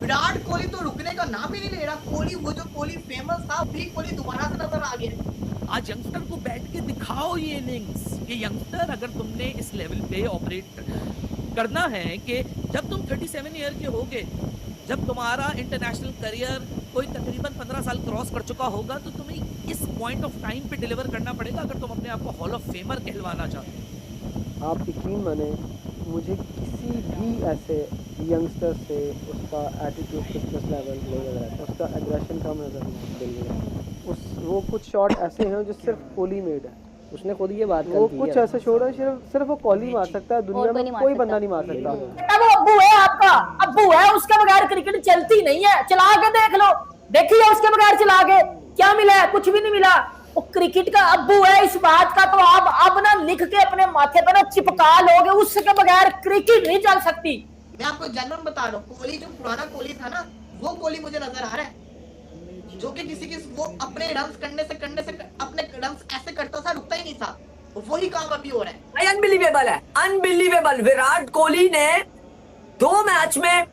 विराट कोहली तो रुकने का नाम ही नहीं ले रहा। कोहली, वो जो कोहली फेमस था, वही कोहली दोबारा से नजर आ गया। आज यंगस्टर को बैठ के दिखाओ ये इनिंग्स कि यंगस्टर अगर तुमने इस लेवल पे ऑपरेट करना है कि जब तुम 37 ईयर के होगे, जब तुम्हारा इंटरनेशनल करियर कोई तकरीबन 15 साल क्रॉस कर चुका होगा, तो तुम्हें इस पॉइंट ऑफ टाइम पे डिलीवर करना पड़ेगा अगर तुम अपने आप को हॉल ऑफ फेमर कहलवाना चाहते हो। आप यकीन माने, मुझे किसी भी ऐसे यंगस्टर से उसका एटीट्यूड, फिटनेस लेवल नहीं लग रहा है, उसका एग्रेशन कम नजर नहीं आ रहा। वो कुछ शॉट ऐसे हैं जो सिर्फ कोहली मेड है। उसने खुद ये बात वो कुछ ऐसे शॉट है सिर्फ वो कोहली मार सकता है, दुनिया में कोई बंदा नहीं मार सकता। वो अब्बू है आपका, अब्बू है, उसके बगैर क्रिकेट चलती नहीं है। चला के देख लो, देखिए उसके बगैर चला के क्या मिला है? कुछ भी नहीं मिला। वो क्रिकेट का अब्बू है, इस बात का तो आप अब ना लिख के अपने माथे पे ना चिपका लोगे, उसके बगैर क्रिकेट नहीं चल सकती। मैं आपको जनरल बता रहा हूँ, कोहली जो पुराना कोहली था ना, वो कोहली मुझे नजर आ रहा है, जो कि किसी की वो अपने रन्स करने से अपने रन्स ऐसे करता था, रुकता ही नहीं था। वही काम अभी हो रहा है। अनबिलीवेबल है, अनबिलीवेबल। विराट कोहली ने 2 मैच में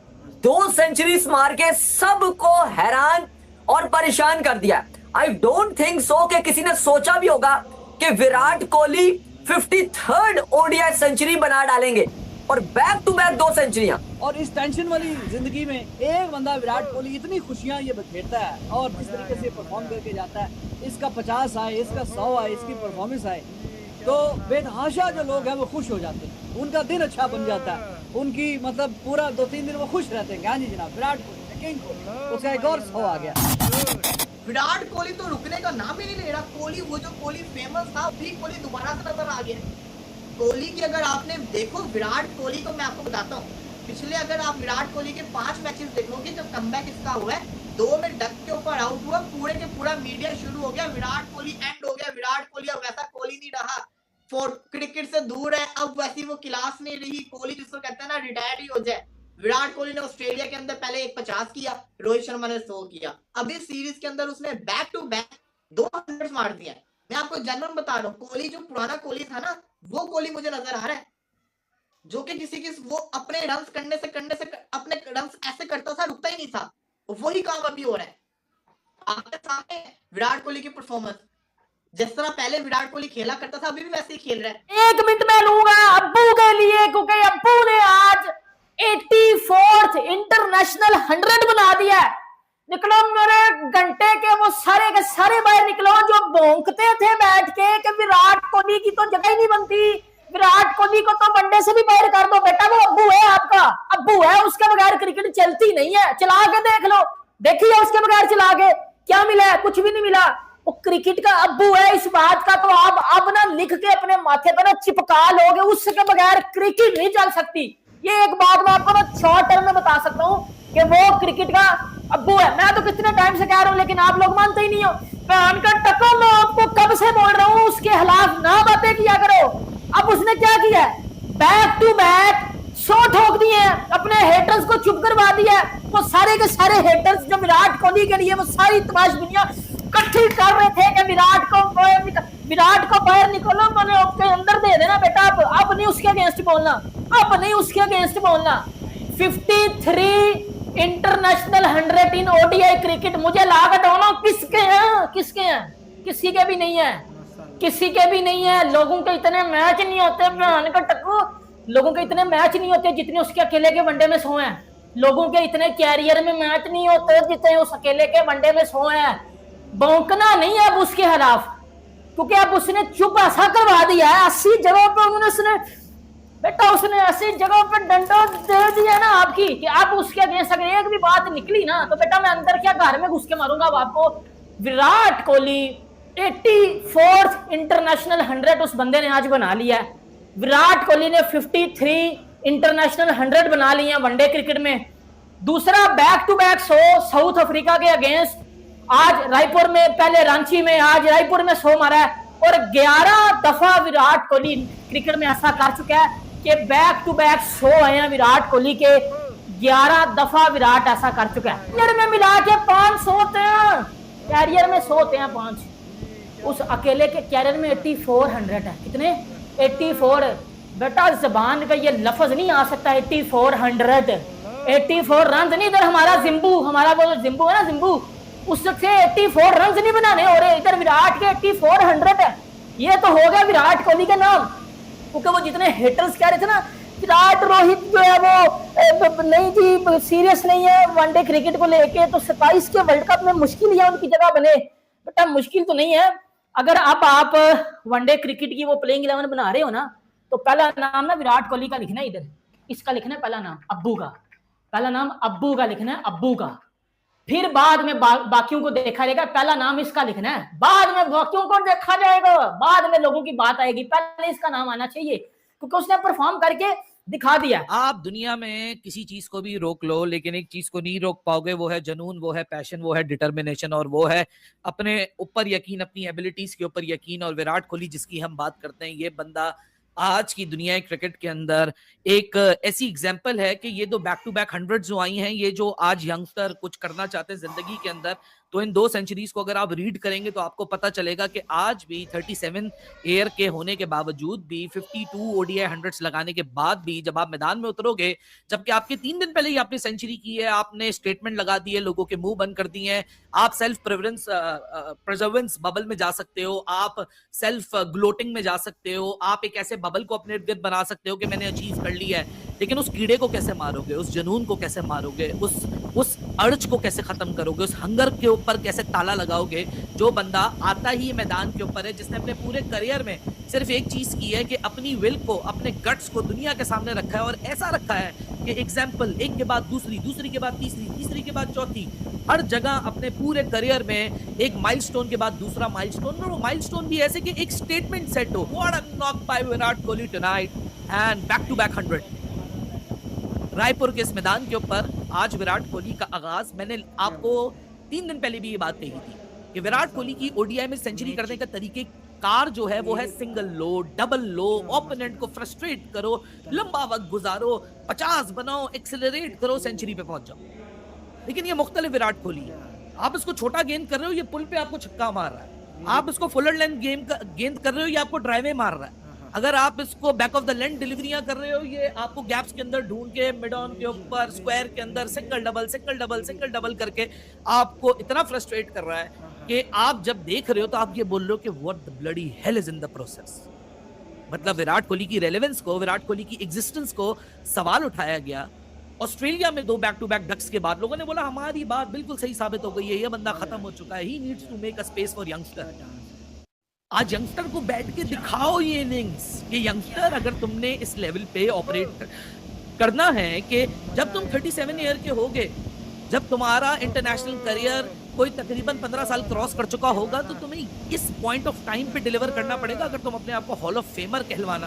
2 सेंचुरीज मार के सबको हैरान और परेशान कर दिया। आई डोंट थिंक सो कि किसी ने सोचा भी होगा कि Virat Kohli 53rd ODI century बना डालेंगे और बैक टू बैक 2 सेंचुरियां। और इस टेंशन वाली जिंदगी में एक बंदा विराट कोहली इतनी खुशियां ये बखेरता है और जिस तरीके से परफॉर्म करके जाता है, इसका 50 आए, इसका 100 आए, इसकी परफॉर्मेंस आए, तो बेतहाशा जो लोग हैं वो खुश हो जाते हैं, उनका दिन अच्छा बन जाता है, उनकी मतलब पूरा 2-3 दिन वो खुश रहते हैं। हाँ जी जनाब, विराट कोहली किंग कोहली, उसका एक और 100 आ गया। विराट कोहली तो रुकने का नाम ही नहीं ले रहा। कोहली, वो जो कोहली फेमस था, वही कोहली दोबारा से नजर आ गया। कोहली की अगर आपने देखो, विराट कोहली को मैं आपको बताता हूँ, पिछले अगर आप विराट कोहली के 5 मैचेस देखोगे, जब कमबैक इसका हुआ है, 2 में डक के ऊपर आउट हुआ, पूरे के पूरा मीडिया शुरू हो गया, विराट कोहली एंड हो गया, विराट कोहली अब वैसा कोहली नहीं रहा, फॉर क्रिकेट से दूर है, अब वैसी वो क्लास नहीं रही। कोहली जिसको कहते हैं ना, रिटायर ही हो जाए। विराट कोहली ने ऑस्ट्रेलिया के अंदर पहले 150 किया, रोहित शर्मा ने 100 किया, अब इस सीरीज के अंदर उसने बैक टू बैक 200 मार दिया। मैं आपको जनरल बता रहा हूँ, कोहली जो पुराना कोहली था ना, वो कोहली मुझे नजर आ रहा है, जो कि किसी की वो अपने रन्स करने से अपने रन्स ऐसे करता था, रुकता ही नहीं था। वही काम अभी हो रहा है। आपके सामने विराट कोहली की परफॉर्मेंस, जिस तरह पहले विराट कोहली खेला करता था, अभी भी वैसे ही खेल रहा है। 1 मिनट में लूंगा अब्बू के लिए, क्योंकि अब्बू ने आज 84th इंटरनेशनल 100 बना दिया है। निकलो मेरे घंटे के वो सारे के सारे बाहर निकलो, जो भौंकते थे बैठ के कि विराट कोहली की तो जगह ही नहीं बनती, विराट कोहली को तो वनडे से भी बाहर कर दो। बेटा वो अब्बू है आपका, अब्बू है, उसके बगैर क्रिकेट चलती नहीं है। चला के देख लो, देखिए उसके बगैर चला के क्या मिला है? कुछ भी नहीं मिला। वो क्रिकेट का अब्बू है, इस बात का तो आप अब ना लिख के अपने माथे पर ना चिपका लोगे, उसके बगैर क्रिकेट नहीं चल सकती। ये एक बात मैं आपको ना शॉर्ट टर्म में बता सकता हूँ कि वो क्रिकेट का अब्बू है। मैं तो कितने टाइम से कह रहा हूँ, लेकिन आप लोग मानते ही नहीं हो। का टको, मैं आपको कब से बोल रहा हूँ उसके खिलाफ ना बातें किया करो। अब उसने क्या किया? बैक टू बैक 100 ठोक दिए हैं, अपने हेटर्स को चुप करवा दिया। वो सारे के सारे हेटर्स जो विराट कोहली के लिए वो सारी तमाश दुनिया इकट्ठी कर रहे थे कि विराट को बाहर निकलो, मैंने आपके अंदर दे देना बेटा। अब नहीं उसके अगेंस्ट बोलना, अब नहीं उसके अगेंस्ट बोलना। 53 इंटरनेशनल 100 इन ODI क्रिकेट, मुझे लागत हो ना किसके हैं? किसी के भी नहीं है, किसी के भी नहीं है। लोगों के इतने मैच नहीं होते, लोगों के इतने मैच नहीं होते जितने उसके अकेले के वनडे में 100 हैं। लोगों के इतने कैरियर में मैच नहीं होते जितने उस अकेले के वनडे में 100 हैं। भौंकना नहीं है अब उसके खिलाफ, क्योंकि अब उसने चुप ऐसा करवा दिया है। 80 जगहों पर उसने बेटा, उसने 80 जगहों पर डंडा दे दिया ना आपकी, कि आप उसके अगेंस्ट अगर एक भी बात निकली ना, तो बेटा मैं अंदर क्या घर में घुस के मारूंगा अब आपको। विराट कोहली 84th इंटरनेशनल 100 उस बंदे ने आज बना लिया है। विराट कोहली ने 53 इंटरनेशनल 100 बना लिए हैं वनडे क्रिकेट में। दूसरा back to back 100 South Africa के अगेंस्ट, आज रायपुर में, पहले रांची में, आज रायपुर में 100 मारा है। और 11 दफा विराट कोहली क्रिकेट में ऐसा कर चुका है कि बैक टू बैक 100 आए हैं विराट कोहली के। 11 दफा विराट ऐसा कर चुका है। कैरियर में मिला के 500 होते हैं, कैरियर में 100 होते हैं 5। उस अकेले के कैरियर में 8400 है। कितने? 84। बेटा जबान का ये लफ्ज नहीं आ सकता 8400। 84 रन नहीं, इधर हमारा वो जिम्बू है ना, जिम्बू, उससे 84 रन नहीं बनाने हो रहे, इधर विराट के 8400 है। ये तो हो गया विराट कोहली का नाम, क्योंकि वो जितने हेटर्स कह रहे थे ना विराट रोहित जो है वो नहीं जी सीरियस नहीं है वनडे क्रिकेट को लेके, तो 27 के वर्ल्ड कप में मुश्किल है उनकी जगह बने, बेटा मुश्किल तो नहीं है। अगर अब आप वनडे क्रिकेट की वो प्लेइंग 11 बना रहे हो ना, तो पहला नाम ना विराट कोहली का लिखना है, इधर इसका लिखना है पहला नाम अब्बू का, पहला नाम अब्बू का लिखना है, अब्बू का। फिर बाद में बाकियों को देखा जाएगा, पहला नाम इसका लिखना है, बाद में बाकियों को देखा जाएगा, बाद में लोगों की बात आएगी, पहले इसका नाम आना चाहिए क्योंकि उसने परफॉर्म करके दिखा दिया। आप दुनिया में किसी चीज को भी रोक लो, लेकिन एक चीज को नहीं रोक पाओगे, वो है जुनून, वो है पैशन, वो है डिटर्मिनेशन, और वो है अपने ऊपर यकीन, अपनी एबिलिटीज के ऊपर यकीन। और विराट कोहली जिसकी हम बात करते हैं, ये बंदा आज की दुनिया क्रिकेट के अंदर एक ऐसी एग्जांपल है कि ये दो बैक टू बैक 100 जो आई हैं, ये जो आज यंगस्टर कुछ करना चाहते हैं जिंदगी के अंदर, तो इन 2 सेंचुरीज को अगर आप रीड करेंगे तो आपको पता चलेगा कि आज भी 37 ईयर के होने के बावजूद भी, 52 ओडीआई 100s लगाने के बाद भी, जब आप मैदान में उतरोगे, जबकि आपके 3 दिन पहले ही आपने सेंचुरी की है, आपने स्टेटमेंट लगा दी है, लोगों के मुंह बंद कर दिए हैं, आप सेल्फ प्रिजर्वेंस बबल में जा सकते हो, आप सेल्फ ग्लोटिंग में जा सकते हो, आप एक ऐसे बबल को अपने इर्द गिर्द बना सकते हो कि मैंने अचीव कर लिया है, लेकिन उस कीड़े को कैसे मारोगे, उस जुनून को कैसे मारोगे, उस अर्ज को कैसे खत्म करोगे, उस हंगर के ऊपर कैसे ताला लगाओगे। जो बंदा आता ही मैदान के ऊपर है, जिसने अपने पूरे करियर में सिर्फ एक चीज की है कि अपनी विल को, अपने गट्स को दुनिया के सामने रखा है, और ऐसा रखा है कि एग्जाम्पल एक के बाद दूसरी, दूसरी के बाद तीसरी, तीसरी के बाद चौथी, हर जगह अपने पूरे करियर में एक माइलस्टोन के बाद दूसरा माइलस्टोन, और वो माइलस्टोन भी ऐसे कि एक स्टेटमेंट सेट हो। What a knock by Virat Kohli tonight and back to back 100 Raipur के इस मैदान के ऊपर। आज विराट कोहली का आगाज, मैंने आपको 3 दिन पहले भी ये बात कही थी कि विराट कोहली की ओडीआई में सेंचुरी करने का तरीके कार जो है वो है सिंगल लो, डबल लो, ओपोनेंट को फ्रस्ट्रेट करो, लंबा वक्त गुजारो, 50 बनाओ, एक्सेलरेट करो, सेंचुरी पे पहुंच जाओ। लेकिन ये मुख्तलिफ विराट कोहली है। आप इसको छोटा गेंद कर रहे हो, ये पुल पे आपको छक्का मार रहा है। आप इसको फुलर लेंथ गेंद कर रहे हो, ये आपको ड्राइवे मार रहा है। अगर आप इसको बैक ऑफ द लेंथ डिलीवरियां कर रहे हो, ये आपको गैप्स के अंदर ढूंढ के, मिड ऑन के ऊपर, स्क्वायर के अंदर single double, single double, single double करके आपको इतना फ्रस्ट्रेट कर रहा है कि आप जब देख रहे हो तो आप ये बोल रहे हो कि what the bloody hell is in the process. मतलब विराट कोहली की रेलेवेंस को, विराट कोहली की एग्जिस्टेंस को सवाल उठाया गया। ऑस्ट्रेलिया में 2 बैक टू बैक डक्स के बाद लोगों ने बोला हमारी बात बिल्कुल सही साबित हो गई है, ये बंदा खत्म हो चुका है, he needs to make a space for youngster. आज यंगस्टर को बैठ के दिखाओ ये इनिंग्स कि यंगस्टर, अगर तुमने इस लेवल पे ऑपरेट करना है कि जब तुम 37 ईयर के होगे, जब तुम्हारा इंटरनेशनल करियर कोई तकरीबन 15 साल क्रॉस कर चुका होगा, तो तुम्हें इस पॉइंट ऑफ टाइम पे डिलीवर करना पड़ेगा अगर तुम अपने आप को हॉल ऑफ फेमर कहलवाना